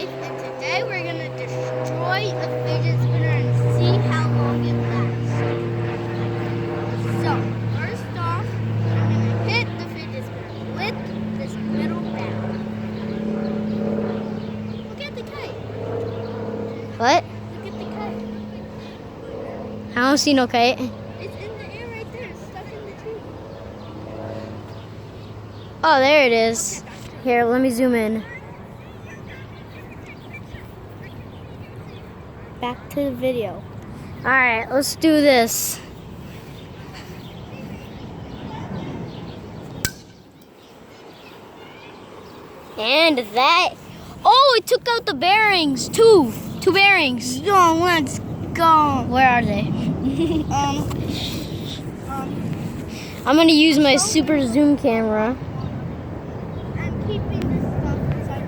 life, and today we're gonna destroy a fidget spinner and see how long it lasts. So, first off, I'm gonna hit the fidget spinner with this metal bat. Look at the kite. What? Look at the kite. I don't see no kite. It's in the air right there. It's stuck in the tree. Oh, there it is. Here, let me zoom in. Back to the video. All right, let's do this. And that, oh, it took out the bearings, two bearings. Yo, let's go. Where are they? I'm gonna use my super zoom camera. I'm keeping this stuff inside.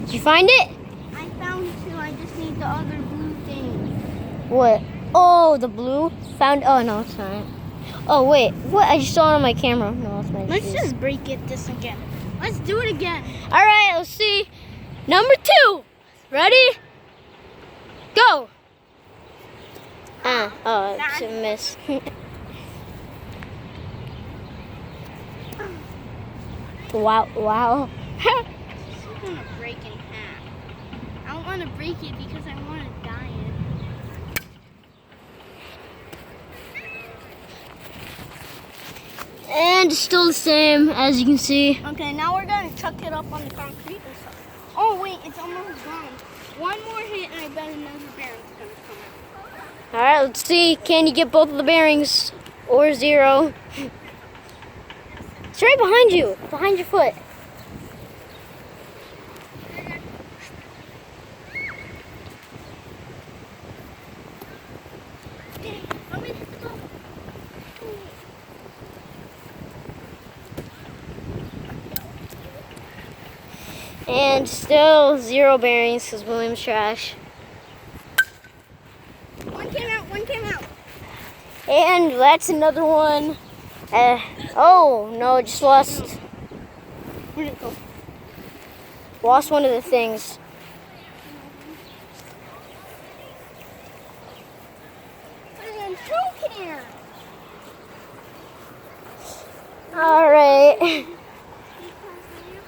Did you find it? I found two. I just need the other blue thing. What? Oh, the blue? Found, oh no, it's not. Oh wait, what? I just saw it on my camera. No, it's my Let's shoes. just break this again. Let's do it again. All right, let's see. Number 2. Ready? Go. Oh, it's a miss. Wow. This is gonna break in half. I don't want to break it because I want to dye it. And it's still the same, as you can see. Okay, now we're gonna chuck it up on the concrete and stuff. Oh wait, it's almost gone. One more hit and I bet another bearing's gonna come out. All right, let's see. Can you get both of the bearings or 0? It's right behind you, behind your foot. And still 0 bearings because William's trash. One came out. And that's another one. Oh no, just lost. Where'd it go? Lost one of the things. And two here. All right.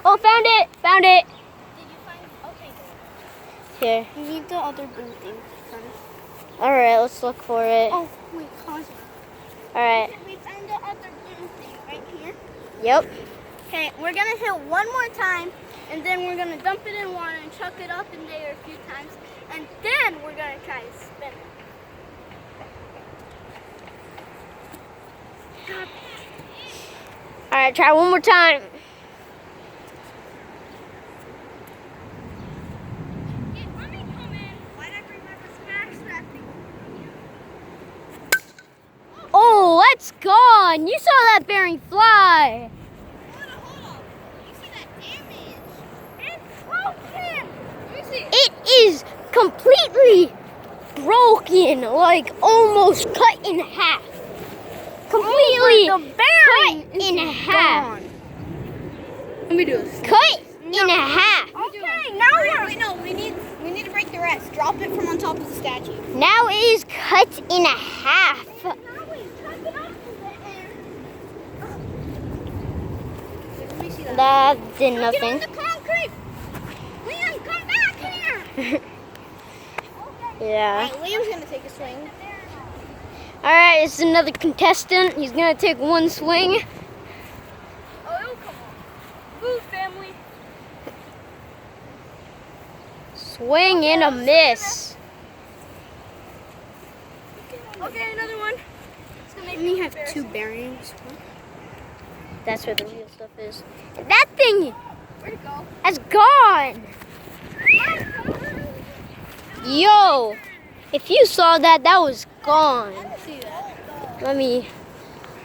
Oh, found it. Did you find it? Okay, good. Here. You need the other blue thing first. All right, let's look for it. Oh, wait, pause. All right. We found the other blue thing right here. Yep. Okay, we're gonna hit one more time, and then we're gonna dump it in water and chuck it up in there a few times, and then we're gonna try to spin it. All right, try one more time. Let me come in. Why'd I bring my smash wrapping? Oh, that's gone. You saw that bearing fly. Hold on. You see that damage? It's broken. Let me see. It is completely broken, like almost cut in half. Completely the bearing cut in half. gone. Let me do this. Cut in half. Okay, now wait, no, we need to break the rest. Drop it from on top of the statue. Now it is cut in half. Now we chuck it up in the air. Let me see that. That did Get nothing. on the concrete. Liam, come back here. Yeah. Alright, Liam's gonna take a swing. All right, it's another contestant. He's gonna take one swing. Oh, it'll come on. Boo, family. Swing and a miss. Okay, another one. It's gonna make me have 2 bearings. That's where the real stuff is. And that thing Where'd it go? has gone. Yo, if you saw that, that was gone. See that?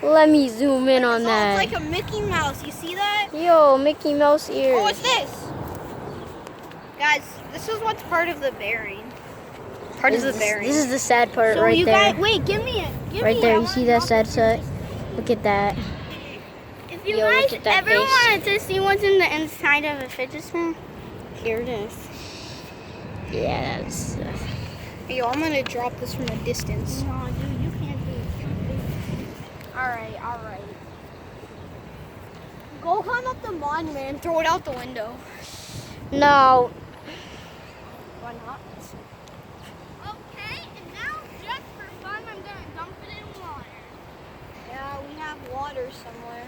Let me zoom in on It's that. like a Mickey Mouse. You see that? Yo, Mickey Mouse Oh, ears. what's this? Guys, this is what's part of the bearing. Part of the bearing. This is the sad part so right you there. guys, wait, give me it. Give Right me there, it. you see that sad set? Look at that. If you Yo, look guys at that ever face. wanted to see what's in the inside of a fidget spinner, here it is. Yeah, that's. Hey, yo, I'm gonna drop this from a distance. No, dude, you can't do it. Alright. Go climb up the monument and throw it out the window. No. Why not? Okay, and now just for fun, I'm gonna dump it in water. Yeah, we have water somewhere.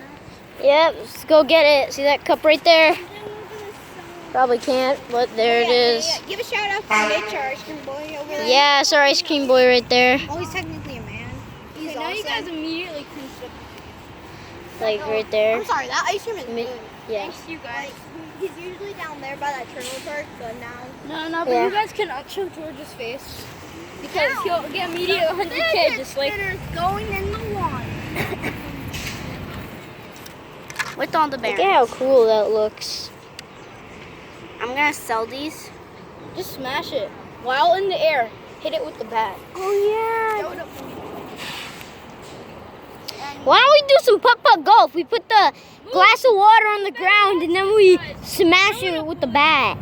Yep, let's go get it. See that cup right there? Then we're gonna sew. Probably can't, but there it is. Yeah. Give a shout out to Mitch, our ice cream boy over there. Yeah, it's our ice cream boy right there. Oh, he's technically a man. He's Okay, now awesome. you guys immediately can slip. Like right there. I'm sorry, that ice cream is Mi- good. Yeah. Thanks, you guys. Like, he's usually down there by that trailer park, but now. No, but Yeah. you guys cannot show George's face because he'll get immediate 100K just like. Spinner's going in the water. With all the Look bearings. at how cool that looks. I'm gonna sell these. Just smash it while in the air. Hit it with the bat. Oh Throw it up. Why don't we do some putt-putt golf? We put the glass of water on the ground and then we smash it with the bat.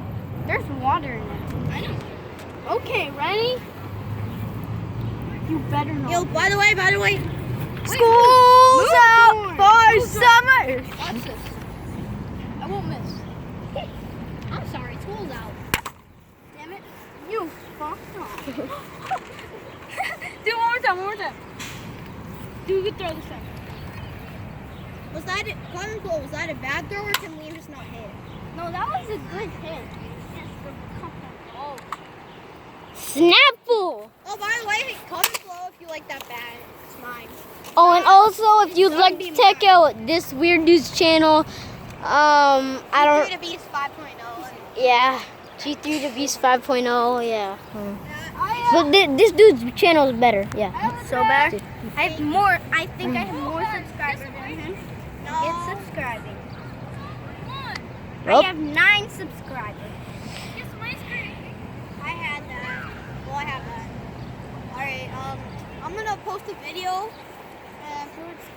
There's water in it. I know. Okay, ready? You better not. Yo, by the way. School's out for summer. Watch this. I won't miss. I'm sorry, school's out. Damn it. You fucked up. Do it one more time. Do a good throw this time. Was that it? Comment below, was that a bad throw or can Liam just not hit? No, that was a good hit. Oh. Snapple. Oh, by the way, comment below if you like that bat. It's mine. Oh, and also if you'd like to check out this weird dude's channel, I don't. Three to Beast 5.0. Yeah, G3 to Beast 5.0. Yeah. I But this dude's channel is better. Yeah. so bad. I have more. I think I have more subscribers than him. No. It's subscribing. Oh. I have 9 subscribers. I had that. Well, I have that. Alright, I'm gonna post a video.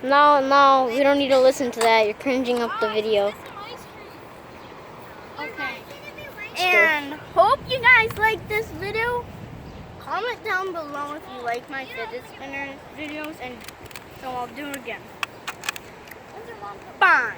No, we don't need to listen to that. You're cringing up the video. Okay. And hope you guys like this video. Comment down below if you like my fidget spinner videos, and so I'll do it again. Bye.